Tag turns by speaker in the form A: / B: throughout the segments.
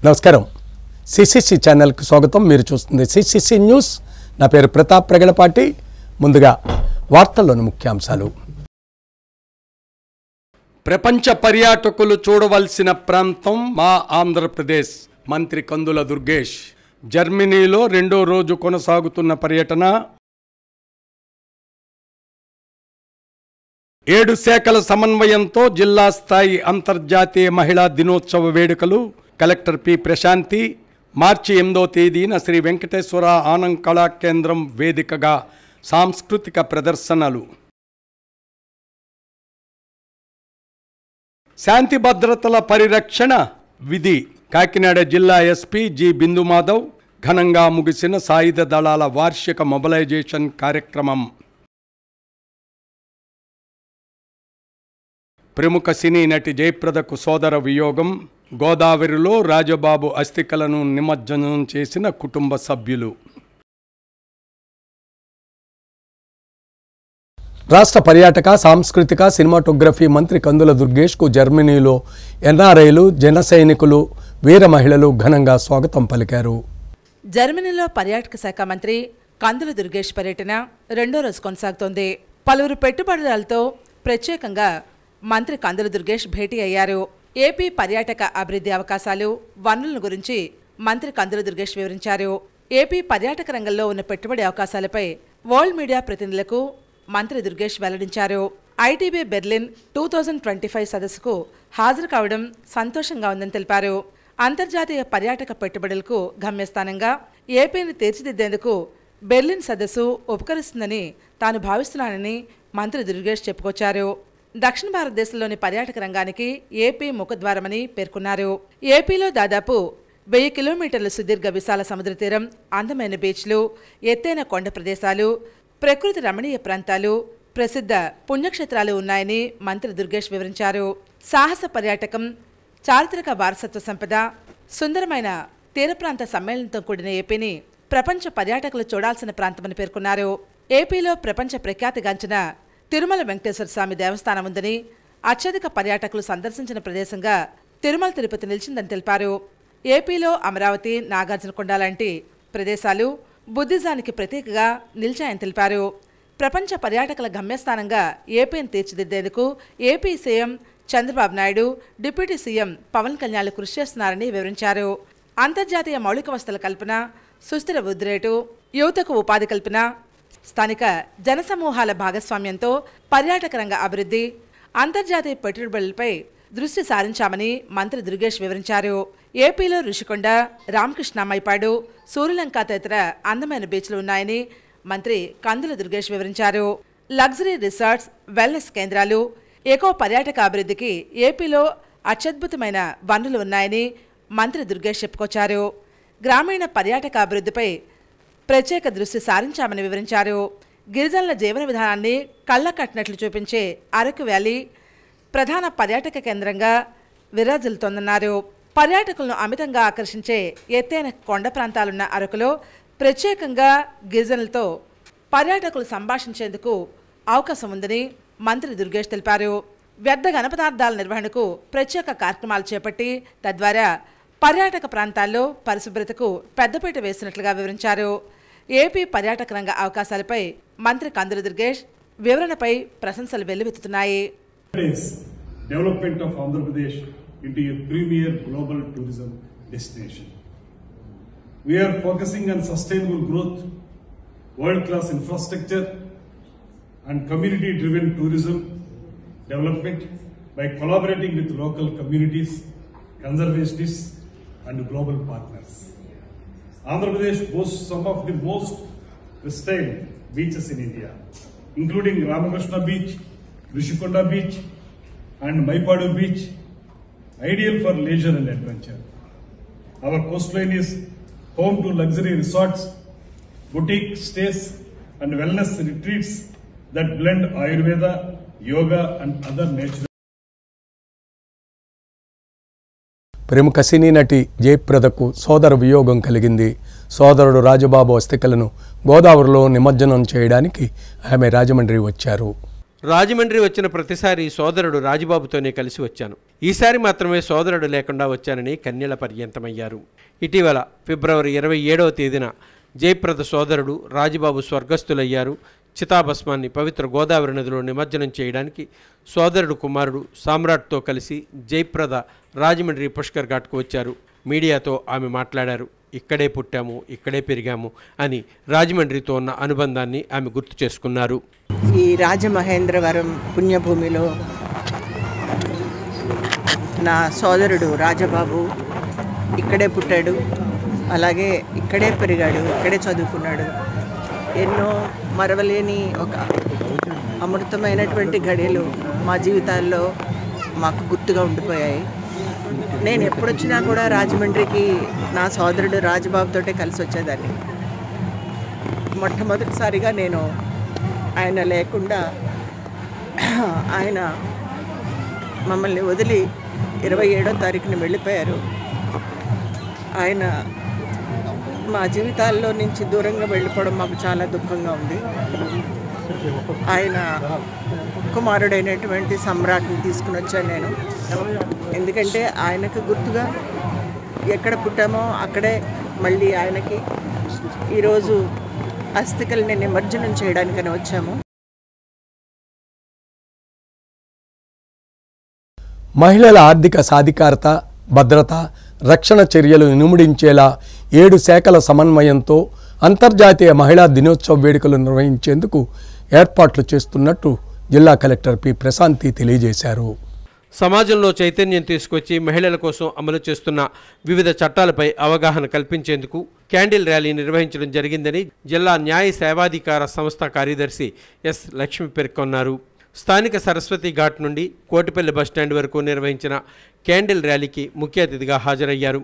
A: నమస్కారం CCC channel కు స్వాగతం। మీరు చూస్తుంది సిసిసి న్యూస్। నా పేరు ప్రతాప్ ప్రగడపాటి। ముందుగా వార్తల్లోని ముఖ్యాంశాలు। ప్రపంచ పర్యాటకులు చూడవలసిన ప్రాంతం మా ఆంధ్రప్రదేశ్। మంత్రి కందుల దుర్గేష్ జర్మనీలో రెండో రోజు కొనసాగుతున్న పర్యటన। 7 శాఖల సమన్వయంతో జిల్లా స్థాయి అంతర్జాతీయ మహిళా దినోత్సవ వేడుకలు। కలెక్టర్ పి ప్రశాంతి మార్చి 8వ తేదీన శ్రీ వెంకటేశ్వర ఆనంద్ కళా కేంద్రం వేదికగా సాంస్కృతిక ప్రదర్శనలు। శాంతి భద్రతల పరిరక్షణ విధి। కాకినాడ జిల్లా ఎస్పీ జి బిందు మాధవ్ ఘనంగా ముగిసిన సాయుధ దళాల వార్షిక మొబిలైజేషన్ కార్యక్రమం। ప్రముఖ సినీ నటి జయప్రదకు సోదర వియోగం। గోదావరిలో రాజబాబు అస్థికలను నిమజ్జనం చేసిన కుటుంబ సభ్యులు। రాష్ట్ర పర్యాటక సాంస్కృతిక సినిమాటోగ్రఫీ మంత్రి కందుల దుర్గేష్కు జర్మనీలో ఎన్ఆర్ఐలు జన సైనికులు వీర మహిళలు ఘనంగా స్వాగతం పలికారు।
B: జర్మనీలో పర్యాటక శాఖ మంత్రి కందుల దుర్గేష్ పర్యటన రెండో రోజు కొనసాగుతోంది। పలువురు పెట్టుబడులతో ప్రత్యేకంగా మంత్రి కందుల దుర్గేష్ భేటీ అయ్యారు। ఏపీ పర్యాటక అభివృద్ధి అవకాశాలు వనరుల గురించి మంత్రి కందుల దుర్గేష్ వివరించారు। ఏపీ పర్యాటక రంగంలో ఉన్న పెట్టుబడి అవకాశాలపై వరల్డ్ మీడియా ప్రతినిధులకు మంత్రి దుర్గేష్ వెల్లడించారు। ఐటీబీ బెర్లిన్ 2025 సదస్సుకు హాజరు కావడం సంతోషంగా ఉందని తెలిపారు। అంతర్జాతీయ పర్యాటక పెట్టుబడులకు గమ్యస్థానంగా ఏపీని తీర్చిదిద్దేందుకు బెర్లిన్ సదస్సు ఉపకరిస్తుందని తాను భావిస్తున్నానని మంత్రి దుర్గేష్ చెప్పుకొచ్చారు। దక్షిణ భారతదేశంలోని పర్యాటక రంగానికి ఏపీ ముఖద్వారమని పేర్కొన్నారు। ఏపీలో దాదాపు 1000 కిలోమీటర్ల సుదీర్ఘ విశాల సముద్ర తీరం, అందమైన బీచ్లు, ఎత్తైన కొండ ప్రదేశాలు, ప్రకృతి రమణీయ ప్రాంతాలు, ప్రసిద్ధ పుణ్యక్షేత్రాలు ఉన్నాయని మంత్రి దుర్గేష్ వివరించారు। సాహస పర్యాటకం, చారిత్రక వారసత్వ సంపద, సుందరమైన తీర ప్రాంత సమ్మేళనంతో కూడిన ఏపీని ప్రపంచ పర్యాటకులు చూడాల్సిన ప్రాంతమని పేర్కొన్నారు। ఏపీలో ప్రపంచ ప్రఖ్యాతిగాంచిన తిరుమల వెంకటేశ్వర స్వామి దేవస్థానం ఉందని, అత్యధిక పర్యాటకులు సందర్శించిన ప్రదేశంగా తిరుమల తిరుపతి నిలిచిందని తెలిపారు। ఏపీలో అమరావతి, నాగార్జునకొండ లాంటి ప్రదేశాలు బుద్ధిజానికి ప్రతీకగా నిలిచాయని తెలిపారు। ప్రపంచ పర్యాటకుల గమ్యస్థానంగా ఏపీని తీర్చిదిద్దేందుకు AP CM Chandrababu Naidu, deputy CM Pawan Kalyan కృషి చేస్తున్నారని వివరించారు। అంతర్జాతీయ మౌలిక వసతుల కల్పన, సుస్థిర వృద్ధి రేటు, యువతకు ఉపాధి కల్పన, స్థానిక జనసమూహాల భాగస్వామ్యంతో పర్యాటక రంగ అభివృద్ధి, అంతర్జాతీయ పెట్టుబడులపై దృష్టి సారించామని మంత్రి దుర్గేష్ వివరించారు। ఏపీలో రుషికొండ, రామకృష్ణ మైపాడు, సూర్యలంక తదితర అందమైన బీచ్లు ఉన్నాయని మంత్రి కందుల దుర్గేష్ వివరించారు। లగ్జరీ రిసార్ట్స్, వెల్నెస్ కేంద్రాలు, ఎకో పర్యాటక అభివృద్ధికి ఏపీలో అత్యద్భుతమైన వనరులు ఉన్నాయని మంత్రి దుర్గేష్ చెప్పుకొచ్చారు। గ్రామీణ పర్యాటక అభివృద్ధిపై ప్రత్యేక దృష్టి సారించామని వివరించారు। గిరిజనుల జీవన విధానాన్ని కళ్ళ కట్టినట్లు చూపించే అరకు వ్యాలీ ప్రధాన పర్యాటక కేంద్రంగా విరాజిల్లుతోందన్నారు। పర్యాటకులను అమితంగా ఆకర్షించే ఎత్తైన కొండ ప్రాంతాలున్న అరకులో ప్రత్యేకంగా గిరిజనులతో పర్యాటకులు సంభాషించేందుకు అవకాశం ఉందని మంత్రి దుర్గేష్ తెలిపారు। వ్యర్థ ఘనపదార్థాల నిర్వహణకు ప్రత్యేక కార్యక్రమాలు చేపట్టి తద్వారా పర్యాటక ప్రాంతాల్లో పరిశుభ్రతకు పెద్దపీట వేసినట్లుగా వివరించారు। ఏపీ పర్యాటక రంగ అవకాశాలపై మంత్రి కందుల దుర్గేష్ వివరణపై ప్రశంసలు వెల్లువెత్తుతున్నాయి।
C: Development of Andhra Pradesh into a premier global tourism destination. We are focusing on sustainable growth, world-class infrastructure and community-driven tourism development by collaborating with local communities, conservationists and global partners. Andhra Pradesh boasts some of the most pristine beaches in India, including Ramakrishna Beach, Rishikonda Beach and Maipadu Beach, ideal for leisure and adventure. Our coastline is home to luxury resorts, boutique stays and wellness retreats that blend Ayurveda, yoga and other natural.
A: ప్రముఖ సినీ నటి జయప్రదకు సోదర వియోగం కలిగింది। సోదరుడు రాజబాబు అస్థికలను గోదావరిలో నిమజ్జనం చేయడానికి ఆమె రాజమండ్రి వచ్చారు।
D: రాజమండ్రి వచ్చిన ప్రతిసారి సోదరుడు రాజబాబుతోనే కలిసి వచ్చాను. ఈసారి మాత్రమే సోదరుడు లేకుండా వచ్చానని కన్నీళ్ల పర్యంతమయ్యారు. ఇటీవల ఫిబ్రవరి 27వ తేదీన జయప్రద సోదరుడు రాజబాబు స్వర్గస్థులయ్యారు. చితాభస్మాన్ని పవిత్ర గోదావరి నదిలో నిమజ్జనం చేయడానికి సోదరుడు కుమారుడు సామ్రాట్తో కలిసి జయప్రద రాజమండ్రి పుష్కర్ ఘాట్కు వచ్చారు. మీడియాతో ఆమె మాట్లాడారు. ఇక్కడే పుట్టాము, ఇక్కడే పెరిగాము అని రాజమండ్రితో ఉన్న అనుబంధాన్ని ఆమె గుర్తు చేసుకున్నారు.
E: ఈ రాజమహేంద్రవరం పుణ్యభూమిలో నా సోదరుడు రాజబాబు ఇక్కడే పుట్టాడు, అలాగే ఇక్కడే పెరిగాడు, ఇక్కడే చదువుకున్నాడు. ఎన్నో మరవలేని ఒక అమృతమైనటువంటి ఘడియలు మా జీవితాల్లో మాకు గుర్తుగా ఉండిపోయాయి. నేను ఎప్పుడొచ్చినా కూడా రాజమండ్రికి నా సోదరుడు రాజబాబుతోటే కలిసి వచ్చేదాన్ని. మొట్టమొదటిసారిగా నేను ఆయన లేకుండా ఆయన మమ్మల్ని వదిలి 27వ తారీఖున వెళ్ళిపోయారు. ఆయన మా జీవితాల్లో నుంచి దూరంగా వెళ్ళిపోవడం మాకు చాలా దుఃఖంగా ఉంది. ఆయన కుమారుడైనటువంటి సమ్రాట్ని తీసుకుని వచ్చాను నేను. ఎందుకంటే ఆయనకు గుర్తుగా ఎక్కడ పుట్టామో అక్కడే మళ్ళీ ఆయనకి ఈరోజు అస్థికల్ని నిమజ్జనం చేయడానికని వచ్చాము.
A: మహిళల ఆర్థిక సాధికారత, భద్రత, రక్షణ చర్యలు ఇనుముడించేలా 7 శాఖల సమన్వయంతో అంతర్జాతీయ మహిళా దినోత్సవ వేడుకలు నిర్వహించేందుకు ఏర్పాట్లు చేస్తున్నట్టు జిల్లా కలెక్టర్ పి ప్రశాంతి తెలియజేశారు.
D: సమాజంలో చైతన్యం తీసుకొచ్చి మహిళల కోసం అమలు చేస్తున్న వివిధ చట్టాలపై అవగాహన కల్పించేందుకు క్యాండిల్ ర్యాలీ నిర్వహించడం జరిగిందని జిల్లా న్యాయ సేవాధికార సంస్థ కార్యదర్శి ఎస్ లక్ష్మి పేర్కొన్నారు. స్థానిక సరస్వతి ఘాట్ నుండి కోటిపల్లి బస్టాండ్ వరకు నిర్వహించిన క్యాండిల్ ర్యాలీకి ముఖ్య అతిథిగా హాజరయ్యారు.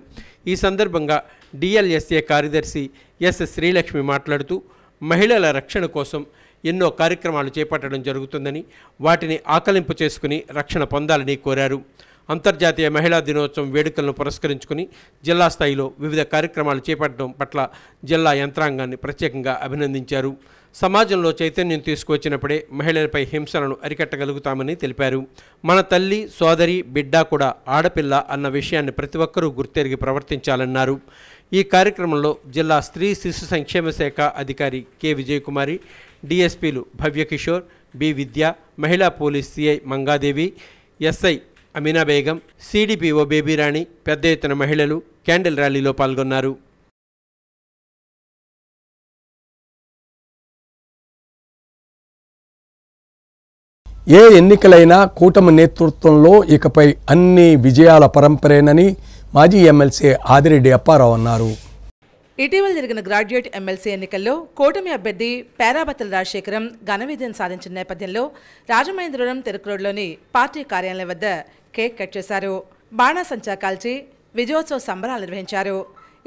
D: ఈ సందర్భంగా డిఎల్ఎస్ఏ కార్యదర్శి ఎస్ శ్రీలక్ష్మి మాట్లాడుతూ మహిళల రక్షణ కోసం ఎన్నో కార్యక్రమాలు చేపట్టడం జరుగుతుందని, వాటిని ఆకలింపు చేసుకుని రక్షణ పొందాలని కోరారు. అంతర్జాతీయ మహిళా దినోత్సవం వేడుకలను పురస్కరించుకుని జిల్లా స్థాయిలో వివిధ కార్యక్రమాలు చేపట్టడం పట్ల జిల్లా యంత్రాంగాన్ని ప్రత్యేకంగా అభినందించారు. సమాజంలో చైతన్యం తీసుకువచ్చినప్పుడే మహిళలపై హింసలను అరికట్టగలుగుతామని తెలిపారు. మన తల్లి, సోదరి, బిడ్డ కూడా ఆడపిల్ల అన్న విషయాన్ని ప్రతి ఒక్కరూ గుర్తెరిగి ప్రవర్తించాలన్నారు. ఈ కార్యక్రమంలో జిల్లా స్త్రీ శిశు సంక్షేమ శాఖ అధికారి కె విజయకుమారి, డిఎస్పీలు భవ్యకిషోర్, బి విద్య, మహిళా police CI Mangadevi, SI Amina Begum, CDPO Baby Rani పెద్ద ఎత్తున మహిళలు క్యాండిల్ ర్యాలీలో పాల్గొన్నారు.
A: ఏ ఎన్నికలైనా కూటమి నేతృత్వంలో ఇకపై అన్ని విజయాల పరంపరేనని మాజీ ఎమ్మెల్సీ ఆదిరెడ్డి అప్పారావు అన్నారు.
B: ఇటీవల జరిగిన గ్రాడ్యుయేట్ ఎమ్మెల్సీ ఎన్నికల్లో కూటమి అభ్యర్థి పేరాబత్తుల రాజశేఖరం ఘన విజయం సాధించిన నేపథ్యంలో రాజమహేంద్రవరం తిరుకు రోడ్లోని పార్టీ కార్యాలయం వద్ద కేక్ కట్ చేశారు. బాణాసంచా కాల్చి విజయోత్సవ సంబరాలు నిర్వహించారు.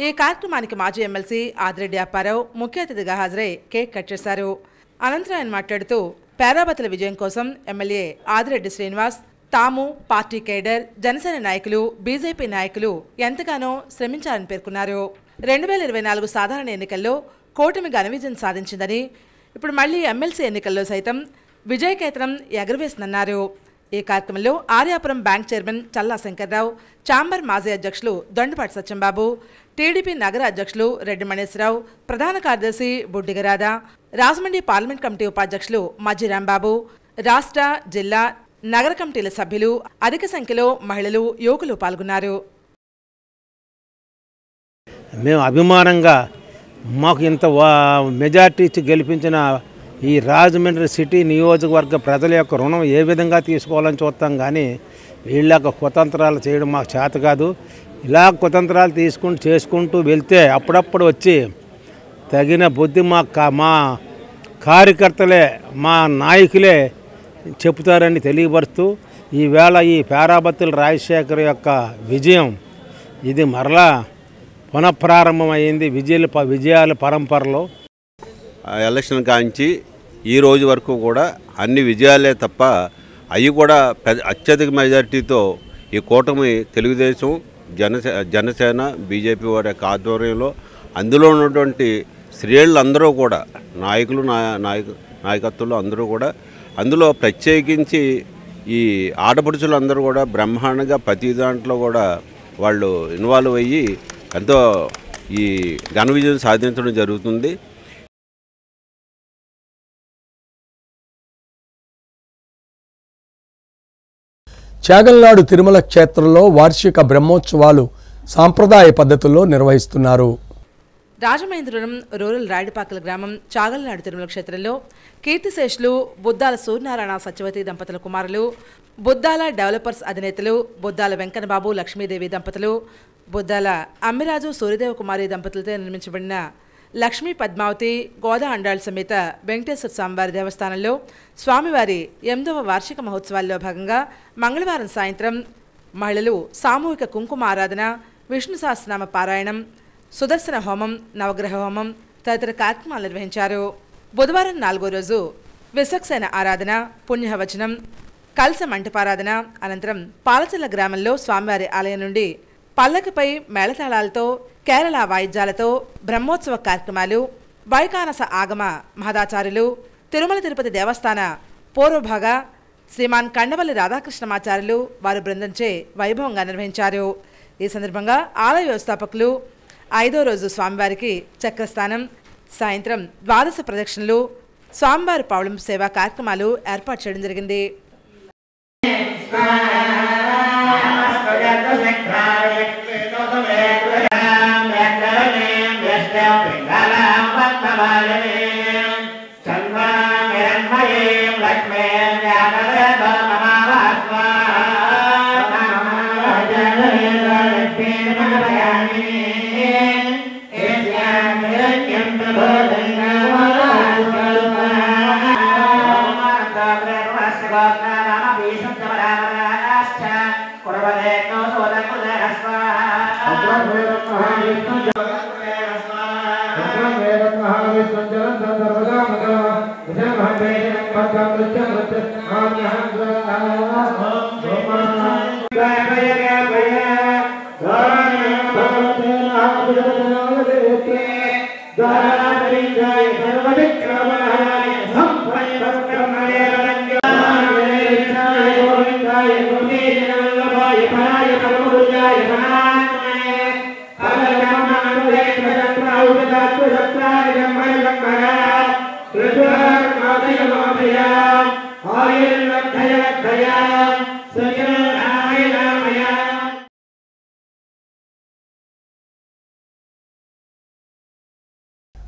B: ఈ కార్యక్రమానికి మాజీ ఎమ్మెల్సీ ఆదిరెడ్డి అప్పారావు ముఖ్య అతిథిగా హాజరై కేక్ కట్ చేశారు. అనంతరం ఆయన మాట్లాడుతూ పేరాబత్తుల విజయం కోసం ఎమ్మెల్యే ఆదిరెడ్డి శ్రీనివాస్, తాము, పార్టీ కేడర్, జనసేన నాయకులు, బీజేపీ నాయకులు ఎంతగానో శ్రమించారని పేర్కొన్నారు. 2024 సాధారణ ఎన్నికల్లో కూటమి ఘన విజయం సాధించిందని, ఇప్పుడు మళ్లీ ఎమ్మెల్సీ ఎన్నికల్లో సైతం విజయకేతనం ఎగురవేసిందన్నారు. ఈ కార్యక్రమంలో ఆర్యాపురం బ్యాంక్ చైర్మన్ చల్లా శంకర్రావు, ఛాంబర్ మాజీ అధ్యక్షులు దొండపాటి సత్యంబాబు, టీడీపీ నగర అధ్యక్షులు రెడ్డి మణేశ్వరరావు, ప్రధాన కార్యదర్శి బుడ్డిగరాధ, రాజమండ్రి పార్లమెంట్ కమిటీ ఉపాధ్యక్షులు మజ్జిరాంబాబు, రాష్ట్ర, జిల్లా, నగర కమిటీల సభ్యులు, అధిక సంఖ్యలో మహిళలు, యువకులు పాల్గొన్నారు.
F: మేము అభిమానంగా మాకు ఇంత మెజార్టీ ఇచ్చి గెలిపించిన ఈ రాజమండ్రి సిటీ నియోజకవర్గ ప్రజల యొక్క రుణం ఏ విధంగా తీసుకోవాలని చూస్తాం, కానీ వీళ్ళ కుతంత్రాలు చేయడం మాకు చేత కాదు. ఇలా కుతంత్రాలు చేసుకుంటూ వెళ్తే అప్పుడప్పుడు వచ్చి తగిన బుద్ధి మా కార్యకర్తలే, మా నాయకులే చెప్తారని తెలియపరుస్తూ ఈవేళ ఈ పేరాబత్తుల రాజశేఖర్ యొక్క విజయం ఇది మరలా పునఃప్రారంభమైంది. విజయాల పరంపరలో
G: ఎలక్షన్ కాంచి ఈ రోజు వరకు కూడా అన్ని విజయాలే తప్ప అవి కూడా అత్యధిక మెజార్టీతో ఈ కూటమి తెలుగుదేశం, జనసేన, బీజేపీ వారి యొక్క ఆధ్వర్యంలో అందులో ఉన్నటువంటి స్త్రీలు అందరూ కూడా నాయకులు నాయకత్వంలో అందరూ కూడా అందులో ప్రత్యేకించి ఈ ఆడపడుచులందరూ కూడా బ్రహ్మాండంగా ప్రతి దాంట్లో కూడా వాళ్ళు ఇన్వాల్వ్ అయ్యి ఎంతో ఈ ఘన విజయం సాధించడం జరుగుతుంది.
A: చాగల్నాడు తిరుమల క్షేత్రంలో వార్షిక బ్రహ్మోత్సవాలు సాంప్రదాయ పద్ధతుల్లో నిర్వహిస్తున్నారు.
B: రాజమహేంద్రవరం రూరల్ రాయుడుపాకల గ్రామం చాగల్నాడు తిరుమల క్షేత్రంలో కీర్తిశేషులు బుద్దాల సూర్యనారాయణ సత్యవతి దంపతుల కుమారులు, బుద్దాల డెవలపర్స్ అధినేతలు బుద్దాల వెంకన్నబాబు లక్ష్మీదేవి దంపతులు, బుద్దాల అమ్మిరాజు సూర్యదేవ కుమారి దంపతులతో నిర్మించబడిన లక్ష్మీ పద్మావతి గోదా అండాళ్ సమేత వెంకటేశ్వర స్వామివారి దేవస్థానంలో స్వామివారి 8వ వార్షిక మహోత్సవాల్లో భాగంగా మంగళవారం సాయంత్రం మహిళలు సామూహిక కుంకుమ ఆరాధన, విష్ణు సహస్రనామ పారాయణం, సుదర్శన హోమం, నవగ్రహ హోమం తదితర కార్యక్రమాలు నిర్వహించారు. బుధవారం 4వ రోజు విశ్వక్సేన ఆరాధన, పుణ్యవచనం, కలశ మంటపారాధన అనంతరం పాలచల్ల గ్రామంలో స్వామివారి ఆలయం నుండి పల్లకిపై మేళతాళాలతో కేరళ వాయిద్యాలతో బ్రహ్మోత్సవ కార్యక్రమాలు, వైకానస ఆగమ మహదాచార్యులు, తిరుమల తిరుపతి దేవస్థాన పూర్వభాగ శ్రీమాన్ కండవల్లి రాధాకృష్ణమాచార్యులు వారి బృందంచే వైభవంగా నిర్వహించారు. ఈ సందర్భంగా ఆలయ వ్యవస్థాపకులు 5వ రోజు స్వామివారికి చక్రస్థానం, సాయంత్రం ద్వాదశ ప్రదక్షిణలు, స్వామివారి పౌళింపు సేవా కార్యక్రమాలు ఏర్పాటు చేయడం జరిగింది.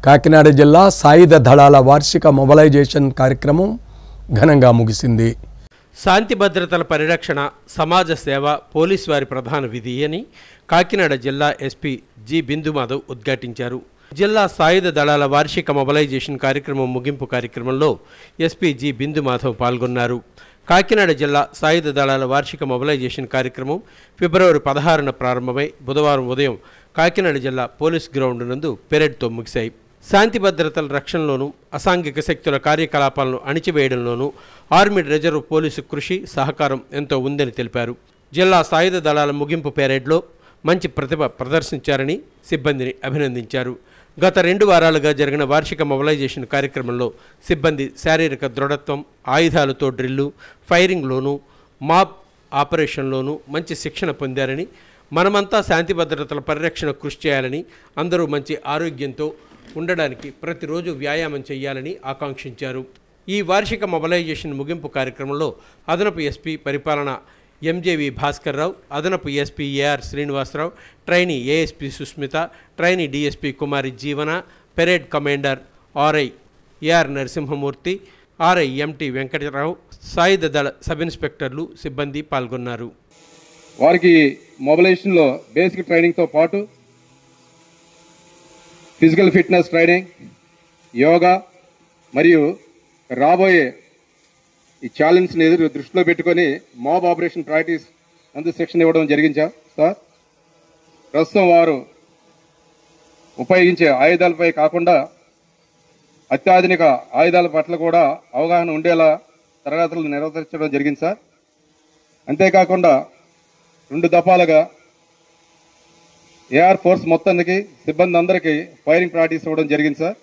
A: కాకినాడ జిల్లా సాయుధ దళాల వార్షిక మొబలైజేషన్ కార్యక్రమం ఘనంగా ముగిసింది.
D: శాంతి భద్రతల పరిరక్షణ, సమాజ సేవ పోలీసు వారి ప్రధాన విధి అని కాకినాడ జిల్లా ఎస్పీ జి బిందుమాధవ్ ఉద్ఘాటించారు. జిల్లా సాయుధ దళాల వార్షిక మొబలైజేషన్ కార్యక్రమం ముగింపు కార్యక్రమంలో ఎస్పీ జి బిందుమాధవ్ పాల్గొన్నారు. కాకినాడ జిల్లా సాయుధ దళాల వార్షిక మొబలైజేషన్ కార్యక్రమం ఫిబ్రవరి 16న ప్రారంభమై బుధవారం ఉదయం కాకినాడ జిల్లా పోలీస్ గ్రౌండ్ నందు పెరేడ్తో ముగిశాయి. శాంతి భద్రతల రక్షణలోనూ అసాంఘిక శక్తుల కార్యకలాపాలను అణిచివేయడంలోనూ ఆర్మీ రిజర్వ్ పోలీసు కృషి సహకారం ఎంతో ఉందని తెలిపారు. జిల్లా సాయుధ దళాల ముగింపు పెరేడ్లో మంచి ప్రతిభ ప్రదర్శించారని సిబ్బందిని అభినందించారు. గత 2 వారాలుగా జరిగిన వార్షిక మొబలైజేషన్ కార్యక్రమంలో సిబ్బంది శారీరక దృఢత్వం, ఆయుధాలతో డ్రిల్లు, ఫైరింగ్లోనూ మాబ్ ఆపరేషన్లోనూ మంచి శిక్షణ పొందారని, మనమంతా శాంతి భద్రతల పరిరక్షణ కృషి చేయాలని, అందరూ మంచి ఆరోగ్యంతో ఉండడానికి ప్రతిరోజు వ్యాయామం చేయాలని ఆకాంక్షించారు. ఈ వార్షిక మొబలైజేషన్ ముగింపు కార్యక్రమంలో అదనపు ఎస్పీ పరిపాలన ఎంజేవి భాస్కర్ రావు, అదనపు SP AR Srinivasa Rao, trainee ASP Susmitha, trainee DSP Kumari Jeevana, parade commander RI AR Narasimha Murthy, RI MT Venkata Rao, సాయుధ దళ సబ్ ఇన్స్పెక్టర్లు సిబ్బంది పాల్గొన్నారు.
H: వారికి మొబలైజేషన్లో బేసిక్ ట్రైనింగ్తో పాటు ఫిజికల్ ఫిట్నెస్ ట్రైనింగ్, యోగా మరియు రాబోయే ఈ ఛాలెంజ్ని దృష్టిలో పెట్టుకొని మాబ్ ఆపరేషన్ ప్రాక్టీస్ అందు శిక్షణ ఇవ్వడం జరిగింది సార్. ప్రస్తుతం వారు ఉపయోగించే ఆయుధాలపై కాకుండా అత్యాధునిక ఆయుధాల పట్ల కూడా అవగాహన ఉండేలా తరగతులు నిర్వహించడం జరిగింది సార్. అంతేకాకుండా 2 దఫాలుగా ఏఆర్ ఫోర్స్ మొత్తానికి సిబ్బంది అందరికీ ఫైరింగ్ ప్రాక్టీస్ ఇవ్వడం జరిగింది సార్.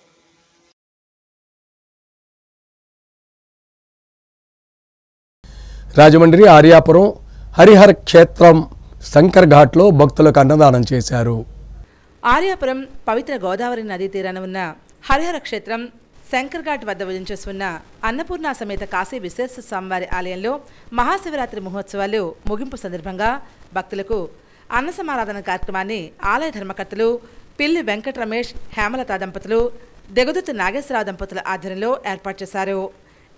A: రాజమండ్రి ఆర్యాపురం హరిహర క్షేత్రం శంకర్ ఘాట్లో భక్తులకు అన్నదానం చేశారు.
B: ఆర్యాపురం పవిత్ర గోదావరి నదీ తీరాన ఉన్న హరిహర క్షేత్రం శంకర్ ఘాట్ వద్ద విధించేస్తున్న అన్నపూర్ణ సమేత కాశీ విశ్వేశ్వర స్వామివారి ఆలయంలో మహాశివరాత్రి మహోత్సవాలు ముగింపు సందర్భంగా భక్తులకు అన్న సమారాధన కార్యక్రమాన్ని ఆలయ ధర్మకర్తలు పిల్లి వెంకట రమేష్ హేమలత దంపతులు దెగదుత్తి నాగేశ్వరరావు దంపతుల ఆధ్వర్యంలో ఏర్పాటు చేశారు.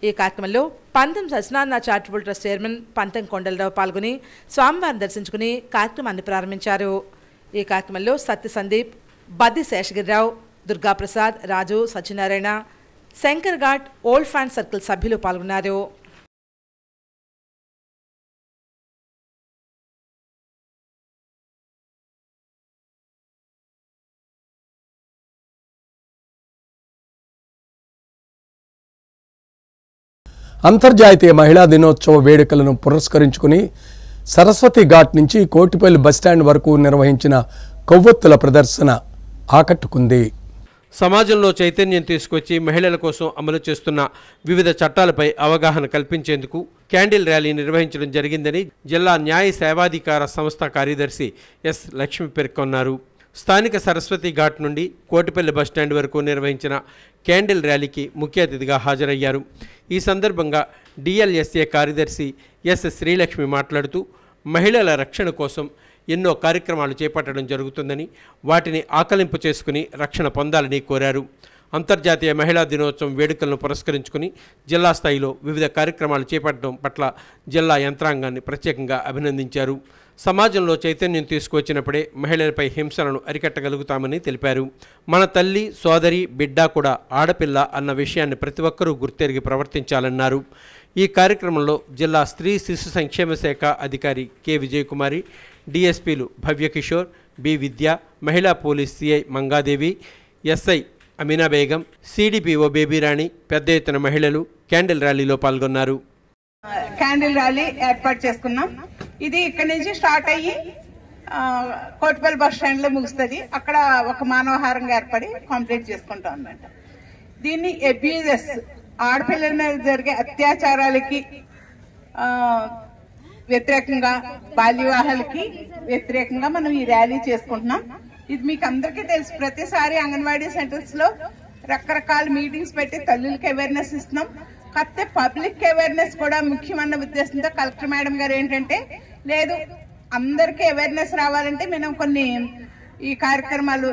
B: ఈ కార్యక్రమంలో పంతం సత్యనారాయణ చారిటబుల్ ట్రస్ట్ చైర్మన్ పంతం కొండలరావు పాల్గొని స్వామివారిని దర్శించుకుని కార్యక్రమాన్ని ప్రారంభించారు. ఈ కార్యక్రమంలో Satya Sandeep, Baddi Seshagiri Rao, Durga Prasad, Raju, Satyanarayana, Shankar Ghat old fan circle సభ్యులు పాల్గొన్నారు.
A: అంతర్జాతీయ మహిళా దినోత్సవ వేడుకలను పురస్కరించుకుని సరస్వతి ఘాట్ నుంచి కోటిపల్లి బస్టాండ్ వరకు నిర్వహించిన కొవ్వొత్తుల ప్రదర్శన ఆకట్టుకుంది.
D: సమాజంలో చైతన్యం తీసుకొచ్చి మహిళల కోసం అమలు చేస్తున్న వివిధ చట్టాలపై అవగాహన కల్పించేందుకు క్యాండిల్ ర్యాలీ నిర్వహించడం జరిగిందని జిల్లా న్యాయ సేవాధికార సంస్థ కార్యదర్శి ఎస్ లక్ష్మి పేర్కొన్నారు. స్థానిక సరస్వతి ఘాట్ నుండి కోటిపల్లి బస్టాండ్ వరకు నిర్వహించిన క్యాండిల్ ర్యాలీకి ముఖ్య అతిథిగా హాజరయ్యారు. ఈ సందర్భంగా డిఎల్ఎస్ఏ కార్యదర్శి ఎస్ శ్రీలక్ష్మి మాట్లాడుతూ మహిళల రక్షణ కోసం ఎన్నో కార్యక్రమాలు చేపట్టడం జరుగుతుందని, వాటిని ఆకలింపు చేసుకుని రక్షణ పొందాలని కోరారు. అంతర్జాతీయ మహిళా దినోత్సవం వేడుకలను పురస్కరించుకుని జిల్లా స్థాయిలో వివిధ కార్యక్రమాలు చేపట్టడం పట్ల జిల్లా యంత్రాంగాన్ని ప్రత్యేకంగా అభినందించారు. సమాజంలో చైతన్యం తీసుకువచ్చినప్పుడే మహిళలపై హింసలను అరికట్టగలుగుతామని తెలిపారు. మన తల్లి, సోదరి, బిడ్డ కూడా ఆడపిల్ల అన్న విషయాన్ని ప్రతి ఒక్కరూ గుర్తెరిగి ప్రవర్తించాలన్నారు. ఈ కార్యక్రమంలో జిల్లా స్త్రీ శిశు సంక్షేమ శాఖ అధికారి కె విజయకుమారి, డిఎస్పీలు భవ్యకిషోర్, బి విద్య, మహిళా police CI Mangadevi, SI Amina Begum, CDPO Baby Rani పెద్ద ఎత్తున మహిళలు క్యాండిల్ ర్యాలీలో పాల్గొన్నారు.
I: క్యాండిల్ ర్యాలీ ఏర్పాటు చేసుకున్నాం. ఇది ఇక్కడ నుంచి స్టార్ట్ అయ్యి కోటిపల్లి బస్ స్టాండ్ లో ముగుస్తుంది. అక్కడ ఒక మానవహారంగా ఏర్పడి కంప్లీట్ చేసుకుంటాం అన్నమాట. దీన్ని అబ్యూజెస్, ఆడపిల్లల మీద జరిగే అత్యాచారాలకి వ్యతిరేకంగా, బాల్య వివాహాలకి వ్యతిరేకంగా మనం ఈ ర్యాలీ చేసుకుంటున్నాం. ఇది మీకు అందరికీ తెలుసు. ప్రతిసారి అంగన్వాడీ సెంటర్స్ లో రకరకాల మీటింగ్స్ పెట్టి తల్లులకి అవేర్నెస్ ఇస్తున్నాం. కాకపోతే పబ్లిక్ అవేర్నెస్ కూడా ముఖ్యమైన ఉద్దేశంతో కలెక్టర్ మేడం గారు ఏంటంటే, లేదు అందరికీ అవేర్నెస్ రావాలంటే మనం కొన్ని ఈ కార్యక్రమాలు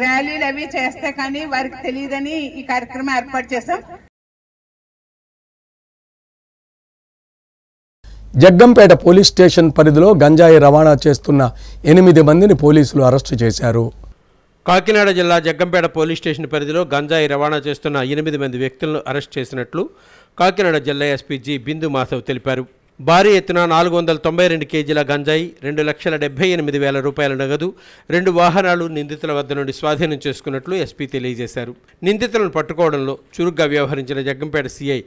I: ర్యాలీలు అవి చేస్తే కానీ వారికి తెలియదని ఈ కార్యక్రమం ఏర్పాటు చేశాం.
A: జగ్గంపేట పోలీస్ స్టేషన్ పరిధిలో గంజాయి రవాణా చేస్తున్న 8 మందిని పోలీసులు అరెస్టు చేశారు.
D: కాకినాడ జిల్లా జగ్గంపేట పోలీస్ స్టేషన్ పరిధిలో గంజాయి రవాణా చేస్తున్న 8 మంది వ్యక్తులను అరెస్ట్ చేసినట్లు కాకినాడ జిల్లా ఎస్పీ జి బిందు మాధవ్ తెలిపారు. భారీ ఎత్తున 492 కేజీల గంజాయి, 2,78,000 రూపాయల నగదు, 2 వాహనాలు నిందితుల వద్ద నుండి స్వాధీనం చేసుకున్నట్లు ఎస్పీ తెలియజేశారు. నిందితులను పట్టుకోవడంలో చురుగ్గా వ్యవహరించిన Jaggampeta CI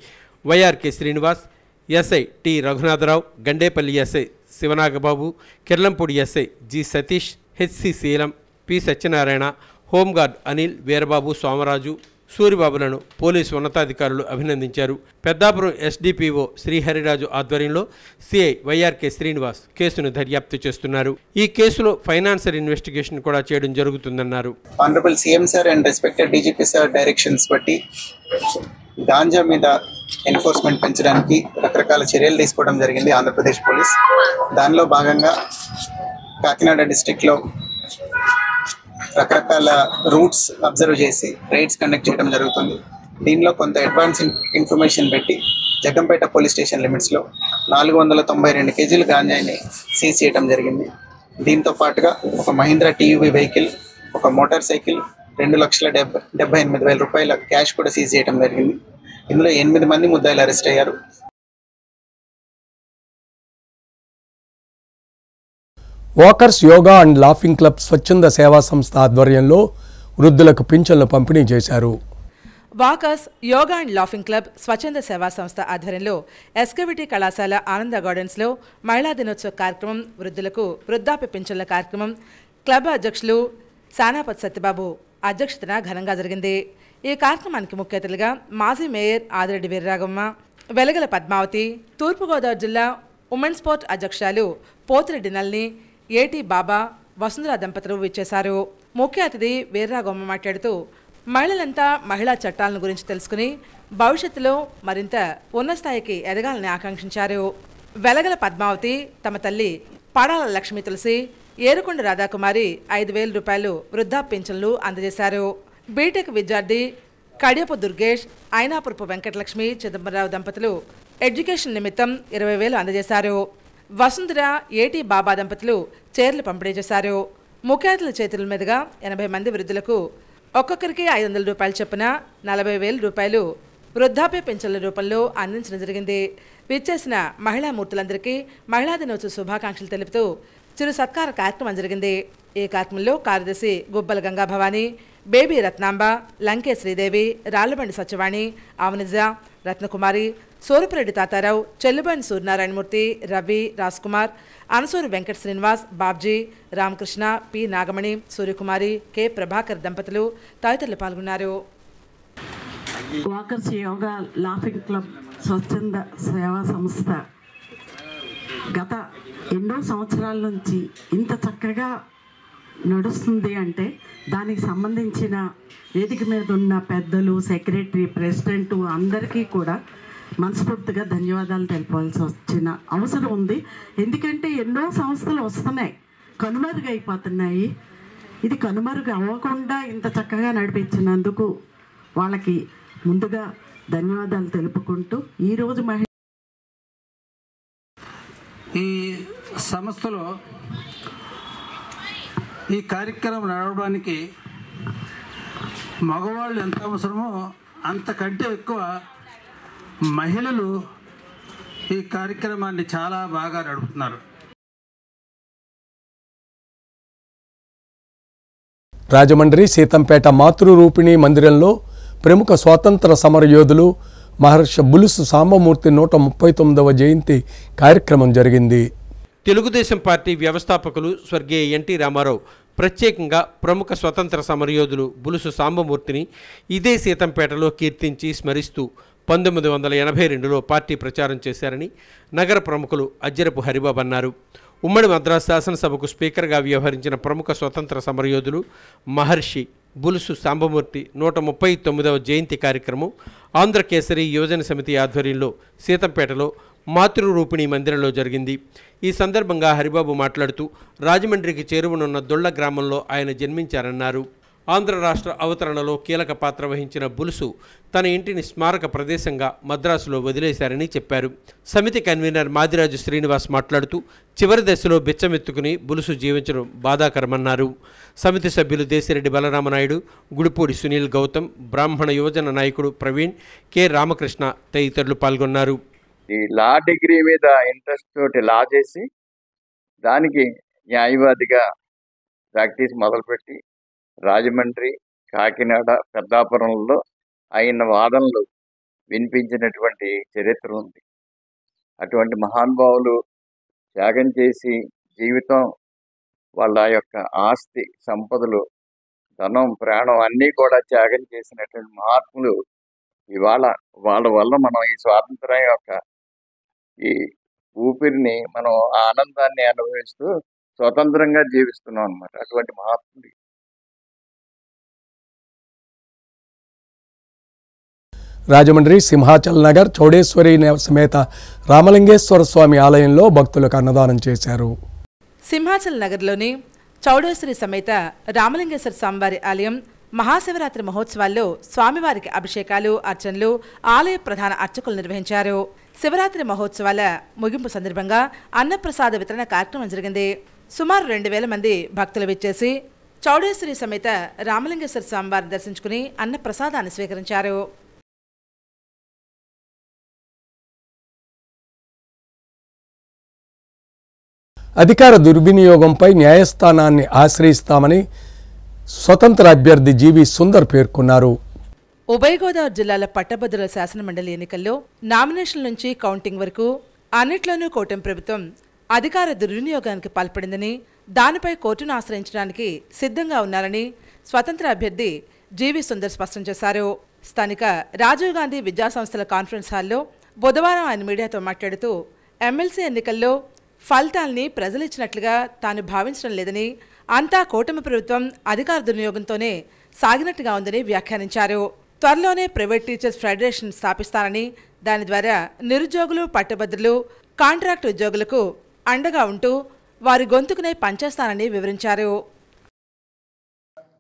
D: YRK Srinivas, SI T Raghunatha Rao, Gandepalli SI Siva Naga Babu, Kirlampudi SI G Satish, HC Seelam, P Satyanarayana, home guard Anil, Veerababu, Somaraju, సూరిబాబులను పోలీసు ఉన్నతాధికారులు అభినందించారు. పెద్దాపురం ఎస్డిపిఓ శ్రీహరిరాజు ఆధ్వర్యంలో సిఐ వైఆర్కే శ్రీనివాస్ కేసును దర్యాప్తు చేస్తున్నారు. ఈ కేసులో ఫైనాన్షియల్ ఇన్వెస్టిగేషన్ కూడా చేయడం జరుగుతుందన్నారు.
J: Honourable CM sir and respected DGP sir directions బట్టి గాంజా మీద ఎన్ఫోర్స్మెంట్ పెంచడానికి రకరకాల చర్యలు తీసుకోవడం జరిగింది ఆంధ్రప్రదేశ్ పోలీస్. దానిలో భాగంగా కాకినాడ డిస్ట్రిక్ట్లో రకరకాల రూట్స్ అబ్జర్వ్ చేసి రైడ్స్ కండక్ట్ చేయడం జరుగుతుంది. దీనిలో కొంత అడ్వాన్స్ ఇన్ఫర్మేషన్ పెట్టి జగ్గంపేట పోలీస్ స్టేషన్ లిమిట్స్లో 492 కేజీల గాంజాయిని సీజ్ చేయడం జరిగింది. దీంతో పాటుగా ఒక మహీంద్రా టీయూవీ వెహికల్, ఒక మోటార్ సైకిల్, 2,78,000 రూపాయల క్యాష్ కూడా సీజ్ చేయడం జరిగింది. ఇందులో 8 మంది ముద్దాయిలు అరెస్ట్ అయ్యారు.
A: Walkers yoga and laughing club స్వచ్ఛంద సేవా సంస్థ ఆధ్వర్యంలో వృద్ధులకు పింఛన్లు పంపిణీ చేశారు.
B: Walkers yoga and laughing club స్వచ్ఛంద సేవా సంస్థ ఆధ్వర్యంలో ఎస్కేవిటీ కళాశాల ఆనంద గార్డెన్స్లో మహిళా దినోత్సవ కార్యక్రమం, వృద్ధులకు వృద్ధాప్య పింఛన్ల కార్యక్రమం క్లబ్ అధ్యక్షులు సానాపతి సత్యబాబు అధ్యక్షతన ఘనంగా జరిగింది. ఈ కార్యక్రమానికి ముఖ్య అతిథులుగా మాజీ మేయర్ ఆదిరెడ్డి వీర్రాగమ్మ, వెలగల పద్మావతి, తూర్పుగోదావరి జిల్లా ఉమెన్ స్పోర్ట్ అధ్యక్షురాలు పోతిరెడ్డి నల్ని, ఏటీ బాబా, వసుంధర దంపతులు విచ్చేశారు. ముఖ్య అతిథి వీర్రాగమ్మ మాట్లాడుతూ మహిళలంతా మహిళా చట్టాలను గురించి తెలుసుకుని భవిష్యత్తులో మరింత ఉన్నత స్థాయికి ఎదగాలని ఆకాంక్షించారు. వెలగల పద్మావతి తమ తల్లి పడాల లక్ష్మీ తులసి, ఏరుకొండ రాధాకుమారి 5,000 రూపాయలు వృద్ధాప్య పింఛన్లు అందజేశారు. బీటెక్ విద్యార్థి కడియపు దుర్గేష్, అయినాపురపు వెంకటలక్ష్మి చిదంబరరావు దంపతులు ఎడ్యుకేషన్ నిమిత్తం 20,000 అందజేశారు. వసుంధర, ఏటీ బాబా దంపతులు చీరలు పంపిణీ చేశారు. ముఖ్య అతిథుల చేతుల మీదుగా 80 మంది వృద్ధులకు ఒక్కొక్కరికి 500 రూపాయలు చొప్పున 40,000 రూపాయలు వృద్ధాప్య పింఛన్ల రూపంలో అందించడం జరిగింది. విచ్చేసిన మహిళా మూర్తులందరికీ మహిళా దినోత్సవ శుభాకాంక్షలు తెలుపుతూ చిరు సత్కార కార్యక్రమం జరిగింది. ఈ కార్యక్రమంలో కార్యదర్శి గుబ్బల Ganga Bhavani, baby Ratnamba, లంకే Sridevi, Rallabandi Satyavani, ఆవనిజ, Ratnakumari, Surapureddy Tatarao, చెల్లుబాని Suryanarayanamurthy, Ravi, Rajkumar, అనసూరు Venkata Srinivas, Babji, Ramakrishna, P Nagamani, Suryakumari, K Prabhakar దంపతులు తదితరులు పాల్గొన్నారు.
K: వాకర్స్ యోగా లాఫింగ్ క్లబ్ స్వచ్ఛంద సేవా సంస్థ గత ఎన్నో సంవత్సరాల నుంచి ఇంత చక్కగా నడుస్తుంది అంటే దానికి సంబంధించిన వేదిక మీద ఉన్న పెద్దలు, సెక్రటరీ, ప్రెసిడెంట్ అందరికీ కూడా మనస్ఫూర్తిగా ధన్యవాదాలు తెలపాల్సి వచ్చిన అవసరం ఉంది. ఎందుకంటే ఎన్నో సంస్థలు వస్తున్నాయి, కనుమరుగైపోతున్నాయి. ఇది కనుమరుగు అవ్వకుండా ఇంత చక్కగా నడిపించినందుకు వాళ్ళకి ముందుగా ధన్యవాదాలు తెలుపుకుంటూ ఈరోజు
L: ఈ సంస్థలో ఈ కార్యక్రమం నడవడానికి మగవాళ్ళు ఎంత అవసరమో అంతకంటే ఎక్కువ మహిళలు ఈ కార్యక్రమాన్ని చాలా బాగా నడుపుతున్నారు.
A: రాజమండ్రి సీతంపేట మాతృరూపిణి మందిరంలో ప్రముఖ స్వాతంత్ర సమరయోధులు మహర్షి బులుసు సాంబమూర్తి 139వ జయంతి కార్యక్రమం జరిగింది.
D: తెలుగుదేశం పార్టీ వ్యవస్థాపకులు స్వర్గీయ ఎన్టీ రామారావు ప్రత్యేకంగా ప్రముఖ స్వతంత్ర సమరయోధులు బులుసు సాంబమూర్తిని ఇదే సీతంపేటలో కీర్తించి స్మరిస్తూ 1982లో పార్టీ ప్రచారం చేశారని నగర ప్రముఖులు అజ్జరపు హరిబాబు అన్నారు. ఉమ్మడి మద్రాసు శాసనసభకు స్పీకర్గా వ్యవహరించిన ప్రముఖ స్వతంత్ర సమరయోధులు మహర్షి బులుసు సాంబమూర్తి 139వ జయంతి కార్యక్రమం ఆంధ్రకేసరి యువజన సమితి ఆధ్వర్యంలో సీతంపేటలో మాతృరూపిణి మందిరంలో జరిగింది. ఈ సందర్భంగా హరిబాబు మాట్లాడుతూ రాజమండ్రికి చేరువనున్న దొళ్ల గ్రామంలో ఆయన జన్మించారన్నారు. ఆంధ్ర రాష్ట్ర అవతరణలో కీలక పాత్ర వహించిన బులుసు తన ఇంటిని స్మారక ప్రదేశంగా మద్రాసులో వదిలేశారని చెప్పారు. సమితి కన్వీనర్ మాదిరాజు శ్రీనివాస్ మాట్లాడుతూ చివరి దశలో బిచ్చమెత్తుకుని బులుసు జీవించడం బాధాకరమన్నారు. సమితి సభ్యులు దేశిరెడ్డి బలరామనాయుడు, గుడిపూడి సునీల్ గౌతమ్, బ్రాహ్మణ యువజన నాయకుడు ప్రవీణ్, కె రామకృష్ణ తదితరులు పాల్గొన్నారు.
M: ఈ లా డిగ్రీ మీద ఇంట్రెస్ట్ తోటి లా చేసి దానికి న్యాయవాదిగా ప్రాక్టీస్ మొదలుపెట్టి రాజమండ్రి, కాకినాడ, పెద్దాపురంలో ఆయన వాదనలు వినిపించినటువంటి చరిత్ర ఉంది. అటువంటి మహానుభావులు త్యాగం చేసి జీవితం, వాళ్ళ యొక్క ఆస్తి సంపదలు, ధనం, ప్రాణం అన్నీ కూడా త్యాగం చేసినటువంటి మహాత్ములు ఇవాళ వాళ్ళ వల్ల మనం ఈ స్వాతంత్రం యొక్క ఈ ఊపిరిని మనం ఆనందాన్ని అనుభవిస్తూ స్వతంత్రంగా జీవిస్తున్నాం అన్నమాట. అటువంటి మహాత్ములు
A: రాజమండ్రి సింహాచల్ నగర్ చౌడేశ్వరి సమేత రామలింగేశ్వర స్వామి ఆలయంలో భక్తులకు అన్నదానం చేశారు.
B: సింహాచల్ నగర్లోని చౌడేశ్వరి సమేత రామలింగేశ్వర స్వామివారి ఆలయం మహాశివరాత్రి మహోత్సవాల్లో స్వామివారికి అభిషేకాలు, అర్చనలు ఆలయ ప్రధాన అర్చకులు నిర్వహించారు. శివరాత్రి మహోత్సవాల ముగింపు సందర్భంగా అన్నప్రసాద వితరణ కార్యక్రమం జరిగింది. సుమారు 2,000 మంది భక్తులు విచ్చేసి చౌడేశ్వరి సమేత రామలింగేశ్వర స్వామివారిని దర్శించుకుని అన్నప్రసాదాన్ని స్వీకరించారు.
A: అధికార దుర్వినియోగంపై న్యాయస్థానాన్ని ఆశ్రయిస్తామని స్వతంత్ర అభ్యర్థి జీవి సుందర్ పేర్కొన్నారు.
B: ఉభయ గోదావరి జిల్లాల పట్టభద్రుల శాసనమండలి ఎన్నికల్లో నామినేషన్ల నుంచి కౌంటింగ్ వరకు అన్నిట్లోనూ కూటమి ప్రభుత్వం అధికార దుర్వినియోగానికి పాల్పడిందని, దానిపై కోర్టును ఆశ్రయించడానికి సిద్ధంగా ఉన్నారని స్వతంత్ర అభ్యర్థి జీవి సుందర్ స్పష్టం చేశారు. స్థానిక రాజీవ్ గాంధీ విద్యాసంస్థల కాన్ఫరెన్స్ హాల్లో బుధవారం ఆయన మీడియాతో మాట్లాడుతూ ఎమ్మెల్సీ ఎన్నికల్లో ఫలితాల్ని ప్రజలు ఇచ్చినట్లుగా తాను భావించడం లేదని, అంతా కూటమి ప్రభుత్వం అధికార దుర్వినియోగంతోనే సాగినట్టుగా ఉందని వ్యాఖ్యానించారు. త్వరలోనే ప్రైవేట్ టీచర్స్ ఫెడరేషన్ స్థాపిస్తానని, దాని ద్వారా నిరుద్యోగులు, పట్టభద్రులు, కాంట్రాక్ట్ ఉద్యోగులకు అండగా ఉంటూ వారి గొంతుకునే పనిచేస్తానని వివరించారు.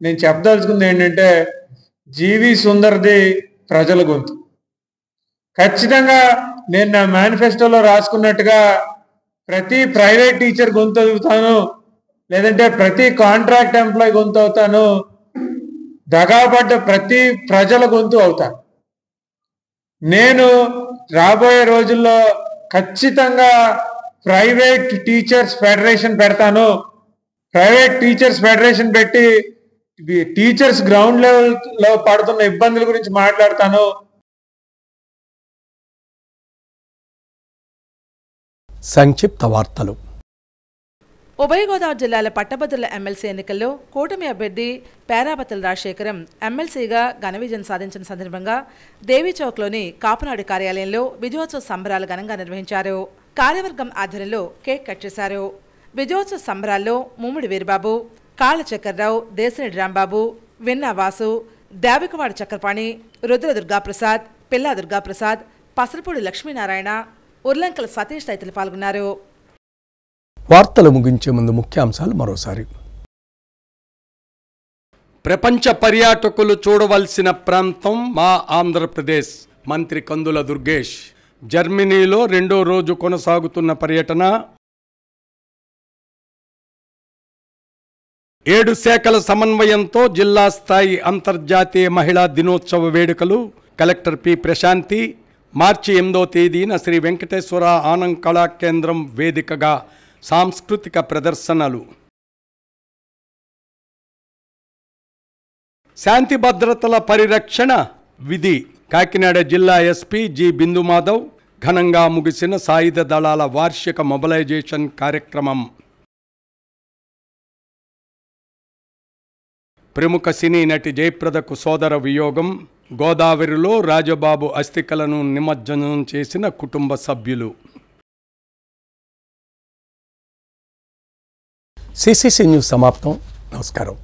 N: నేను చెప్పదలుచుకుంది ఏంటంటే, జీవి సుందర్ది ప్రజల గొంతు. ఖచ్చితంగా నేను నా మేనిఫెస్టోలో రాసుకున్నట్టుగా ప్రతి ప్రైవేట్ టీచర్ గొంతు అవుతాను, లేదంటే ప్రతి కాంట్రాక్ట్ ఎంప్లాయ్ గొంతు అవుతాను, దగాపడ్డ ప్రతి ప్రజల గొంతు అవుతాను. నేను రాబోయే రోజుల్లో ఖచ్చితంగా ప్రైవేట్ టీచర్స్ ఫెడరేషన్ పెడతాను. ప్రైవేట్ టీచర్స్ ఫెడరేషన్ పెట్టి టీచర్స్ గ్రౌండ్ లెవెల్లో పడుతున్న ఇబ్బందుల గురించి మాట్లాడతాను.
A: సంక్షిప్త వార్తలు.
B: ఉభయ గోదావరి జిల్లాల పట్టభద్రుల ఎమ్మెల్సీ ఎన్నికల్లో కూటమి అభ్యర్థి పేరాబత్తుల రాజశేఖరం ఎమ్మెల్సీగా ఘన విజయం సాధించిన సందర్భంగా దేవీచౌక్లోని కాపునాడు కార్యాలయంలో విజయోత్సవ సంబరాలు ఘనంగా నిర్వహించారు. కార్యవర్గం ఆధ్వర్యంలో కేక్ కట్ చేశారు. విజయోత్సవ సంబరాల్లో ముమ్మిడి వీరబాబు, కాళ్ళ చక్కర్రావు, దేశిరెడ్డి రాంబాబు, విన్నా వాసు, దేవికవాడ చక్రపాణి, రుద్ర దుర్గాప్రసాద్, పిల్లా దుర్గాప్రసాద్, పసలపూడి లక్ష్మీనారాయణ, ఉర్లంకల సతీష్ తదితరులు పాల్గొన్నారు.
A: వార్తలు ముగించే ముందు ముఖ్యాంశాలు మరోసారి. ప్రపంచ పర్యాటకులు చూడవలసిన ప్రాంతం మా ఆంధ్రప్రదేశ్. మంత్రి కందుల దుర్గేష్. జర్మనీలో 2వ రోజు కొనసాగుతున్న పర్యటన. 7 శాఖల సమన్వయంతో జిల్లా స్థాయి అంతర్జాతీయ మహిళా దినోత్సవ వేడుకలు. Collector P Prashanti. మార్చి 8వ తేదీన శ్రీ వెంకటేశ్వర ఆనంద్ కళా కేంద్రం వేదికగా సాంస్కృతిక ప్రదర్శనలు. శాంతి భద్రతల పరిరక్షణ విధి. కాకినాడ జిల్లా ఎస్పీ జి బిందుమాధవ్. ఘనంగా ముగిసిన సాయుధ దళాల వార్షిక మొబిలైజేషన్ కార్యక్రమం. ప్రముఖ సినీ నటి జయప్రదకు సోదర వియోగం. గోదావరిలో రాజబాబు అస్థికలను నిమజ్జనం చేసిన కుటుంబ సభ్యులు. సిసిసి న్యూస్ సమాప్తం. నమస్కారం.